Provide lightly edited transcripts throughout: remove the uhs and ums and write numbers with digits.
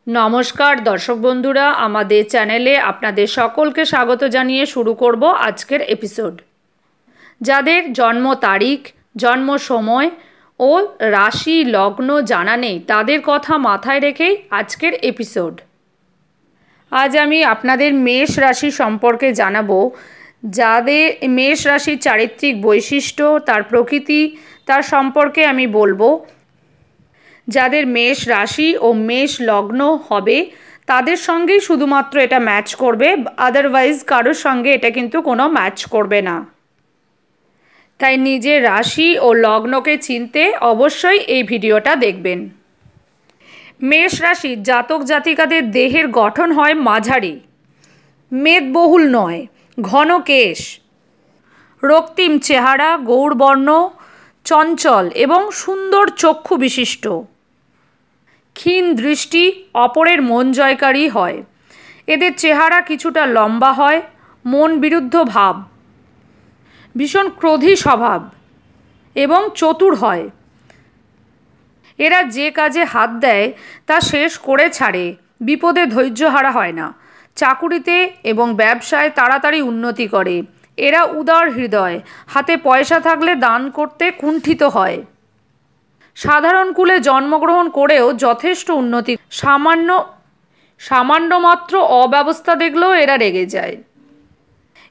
নমস্কার দর্শক বন্ধুরা, আমাদের চ্যানেলে আপনাদের সকলকে স্বাগত জানিয়ে শুরু করব আজকের এপিসোড। যাদের জন্ম তারিখ, জন্ম সময় ও রাশি লগ্ন জানা নেই তাদের কথা মাথায় রেখেই আজকের এপিসোড। আজ আমি আপনাদের মেষ রাশি সম্পর্কে জানাবো। যাদের মেষ রাশির চারিত্রিক বৈশিষ্ট্য, তার প্রকৃতি, তার সম্পর্কে আমি বলবো। যাদের মেষ রাশি ও মেষ লগ্ন হবে তাদের সঙ্গেই শুধুমাত্র এটা ম্যাচ করবে, আদারওয়াইজ কারোর সঙ্গে এটা কিন্তু কোনো ম্যাচ করবে না। তাই নিজের রাশি ও লগ্নকে চিনতে অবশ্যই এই ভিডিওটা দেখবেন। মেষ রাশির জাতক জাতিকাদের দেহের গঠন হয় মাঝারি, মেদবহুল নয়, ঘন কেশ, রক্তিম চেহারা, গৌরবর্ণ, চঞ্চল এবং সুন্দর চক্ষু বিশিষ্ট। ক্ষীণ দৃষ্টি, অপরের মন জয়কারী হয়। এদের চেহারা কিছুটা লম্বা হয়, মন বিরুদ্ধ ভাব, ভীষণ ক্রোধী স্বভাব এবং চতুর হয়। এরা যে কাজে হাত দেয় তা শেষ করে ছাড়ে, বিপদে ধৈর্যহারা হয় না। চাকুরিতে এবং ব্যবসায় তাড়াতাড়ি উন্নতি করে। এরা উদার হৃদয়, হাতে পয়সা থাকলে দান করতে কুণ্ঠিত হয়। সাধারণ কুলে জন্মগ্রহণ করেও যথেষ্ট উন্নতি, সামান্য মাত্র অব্যবস্থা দেখলেও এরা রেগে যায়।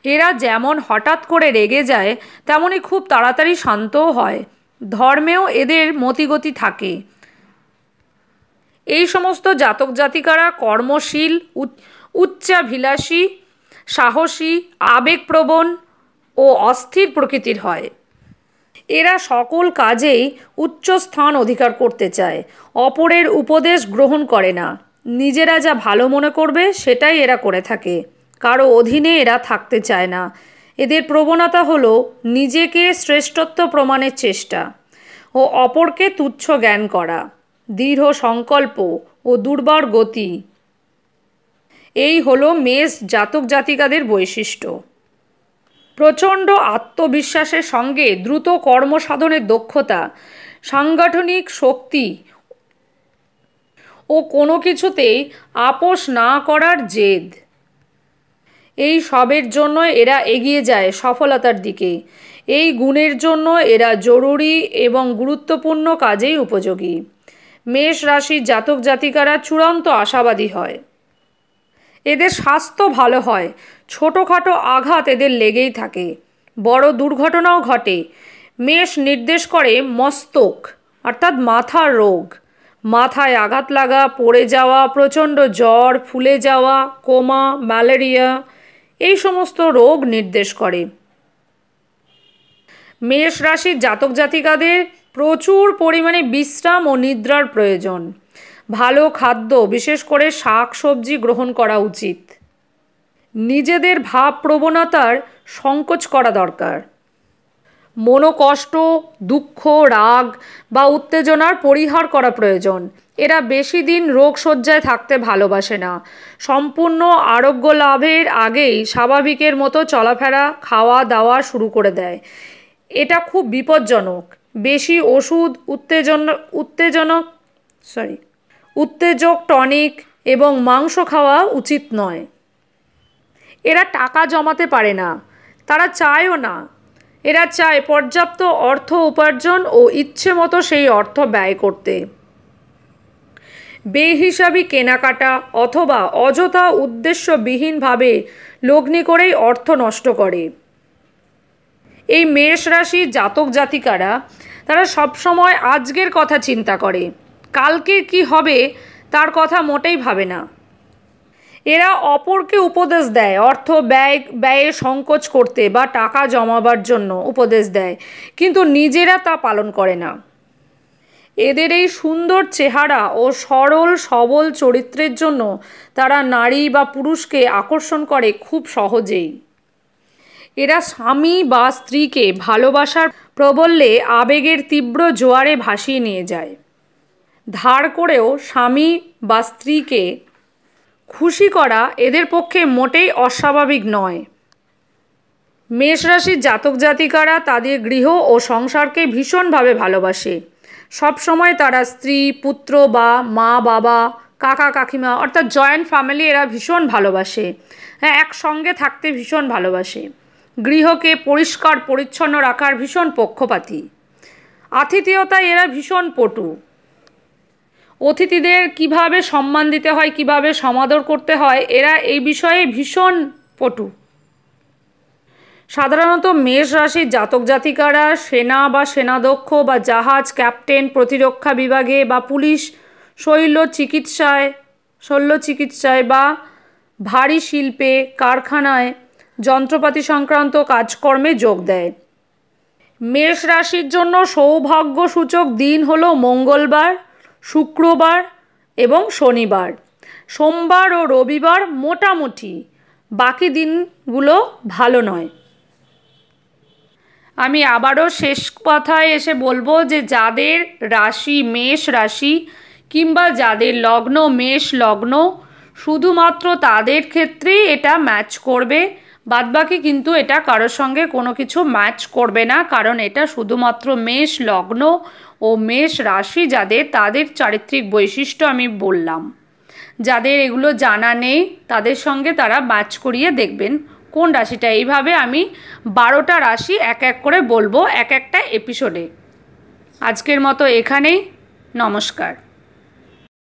এরা যেমন হঠাৎ করে রেগে যায় তেমনি খুব তাড়াতাড়ি শান্তও হয়। ধর্মেও এদের মতিগতি থাকে। এই সমস্ত জাতক জাতিকারা কর্মশীল, উচ্চাভিলাষী, সাহসী, আবেগপ্রবণ ও অস্থির প্রকৃতির হয়। এরা সকল কাজেই উচ্চ স্থান অধিকার করতে চায়, অপরের উপদেশ গ্রহণ করে না। নিজেরা যা ভালো মনে করবে সেটাই এরা করে থাকে, কারো অধীনে এরা থাকতে চায় না। এদের প্রবণতা হলো নিজেকে শ্রেষ্ঠত্ব প্রমাণের চেষ্টা ও অপরকে তুচ্ছ জ্ঞান করা, দৃঢ় সংকল্প ও দুর্বার গতি। এই হলো মেষ জাতক জাতিকাদের বৈশিষ্ট্য। প্রচণ্ড আত্মবিশ্বাসের সঙ্গে দ্রুত কর্মসাধনের দক্ষতা, সাংগঠনিক শক্তি ও কোনো কিছুতেই আপোষ না করার জেদ, এই সবের জন্য এরা এগিয়ে যায় সফলতার দিকে। এই গুণের জন্য এরা জরুরি এবং গুরুত্বপূর্ণ কাজেই উপযোগী। মেষ রাশির জাতক জাতিকারা চূড়ান্ত আশাবাদী হয়। এদের স্বাস্থ্য ভালো হয়, ছোটোখাটো আঘাত এদের লেগেই থাকে, বড় দুর্ঘটনাও ঘটে। মেষ নির্দেশ করে মস্তক অর্থাৎ মাথার রোগ, মাথায় আঘাত লাগা, পড়ে যাওয়া, প্রচণ্ড জ্বর, ফুলে যাওয়া, কোমা, ম্যালেরিয়া, এই সমস্ত রোগ নির্দেশ করে। মেষ রাশির জাতক জাতিকাদের প্রচুর পরিমাণে বিশ্রাম ও নিদ্রার প্রয়োজন। ভালো খাদ্য, বিশেষ করে শাক সবজি গ্রহণ করা উচিত। নিজেদের ভাব প্রবণতার সংকোচ করা দরকার। মনোকষ্ট, দুঃখ, রাগ বা উত্তেজনার পরিহার করা প্রয়োজন। এরা বেশি দিন রোগশয্যায় থাকতে ভালোবাসে না। সম্পূর্ণ আরোগ্য লাভের আগেই স্বাভাবিকের মতো চলাফেরা, খাওয়া দাওয়া শুরু করে দেয়। এটা খুব বিপজ্জনক। বেশি ওষুধ, উত্তেজক, টনিক এবং মাংস খাওয়া উচিত নয়। এরা টাকা জমাতে পারে না, তারা চায়ও না। এরা চায় পর্যাপ্ত অর্থ উপার্জন ও ইচ্ছে মতো সেই অর্থ ব্যয় করতে। বেহিসাবি কেনাকাটা অথবা অযথা উদ্দেশ্যবিহীনভাবে লগ্নি করেই অর্থ নষ্ট করে। এই মেষ রাশির জাতক জাতিকারা তারা সবসময় আজকের কথা চিন্তা করে, কালকে কি হবে তার কথা মোটেই ভাবে না। এরা অপরকে উপদেশ দেয়, অর্থ ব্যয়ে সংকোচ করতে বা টাকা জমাবার জন্য উপদেশ দেয়, কিন্তু নিজেরা তা পালন করে না। এদের এই সুন্দর চেহারা ও সরল সবল চরিত্রের জন্য তারা নারী বা পুরুষকে আকর্ষণ করে খুব সহজেই। এরা স্বামী বা স্ত্রীকে ভালোবাসার প্রবল্যে আবেগের তীব্র জোয়ারে ভাসিয়ে নিয়ে যায়। ধার করেও স্বামী বা স্ত্রীকে খুশি করা এদের পক্ষে মোটেই অস্বাভাবিক নয়। মেষ রাশির জাতক জাতিকারা তাদের গৃহ ও সংসারকে ভীষণভাবে ভালোবাসে। সবসময় তারা স্ত্রী, পুত্র বা মা বাবা, কাকা কাকিমা অর্থাৎ জয়েন্ট ফ্যামিলি এরা ভীষণ ভালোবাসে, হ্যাঁ, একসঙ্গে থাকতে ভীষণ ভালোবাসে। গৃহকে পরিষ্কার পরিচ্ছন্ন রাখার ভীষণ পক্ষপাতী। আতিথেয়তায় এরা ভীষণ পটু। অতিথিদের কিভাবে সম্মান দিতে হয়, কিভাবে সমাদর করতে হয়, এরা এই বিষয়ে ভীষণ পটু। সাধারণত মেষ রাশির জাতক জাতিকারা সেনা বা সেনাধ্যক্ষ বা জাহাজ ক্যাপ্টেন, প্রতিরক্ষা বিভাগে বা পুলিশ, শল্য চিকিৎসায় বা ভারী শিল্পে, কারখানায়, যন্ত্রপাতি সংক্রান্ত কাজকর্মে যোগ দেয়। মেষ রাশির জন্য সৌভাগ্যসূচক দিন হলো মঙ্গলবার, শুক্রবার এবং শনিবার। সোমবার ও রবিবার মোটামুটি, বাকি দিনগুলো ভালো নয়। আমি আবারও শেষ কথায় এসে বলবো যে যাদের রাশি মেষ রাশি কিংবা যাদের লগ্ন মেষ লগ্ন, শুধুমাত্র তাদের ক্ষেত্রেই এটা ম্যাচ করবে, বাদবাকি কিন্তু এটা কারোর সঙ্গে কোনো কিছু ম্যাচ করবে না। কারণ এটা শুধুমাত্র মেষ লগ্ন ও মেষ রাশি যাদের, তাদের চারিত্রিক বৈশিষ্ট্য আমি বললাম। যাদের এগুলো জানা নেই তাদের সঙ্গে তারা ম্যাচ করিয়ে দেখবেন কোন রাশিটা। এইভাবে আমি 12টা রাশি এক এক করে বলবো এক একটা এপিসোডে। আজকের মতো এখানেই, নমস্কার।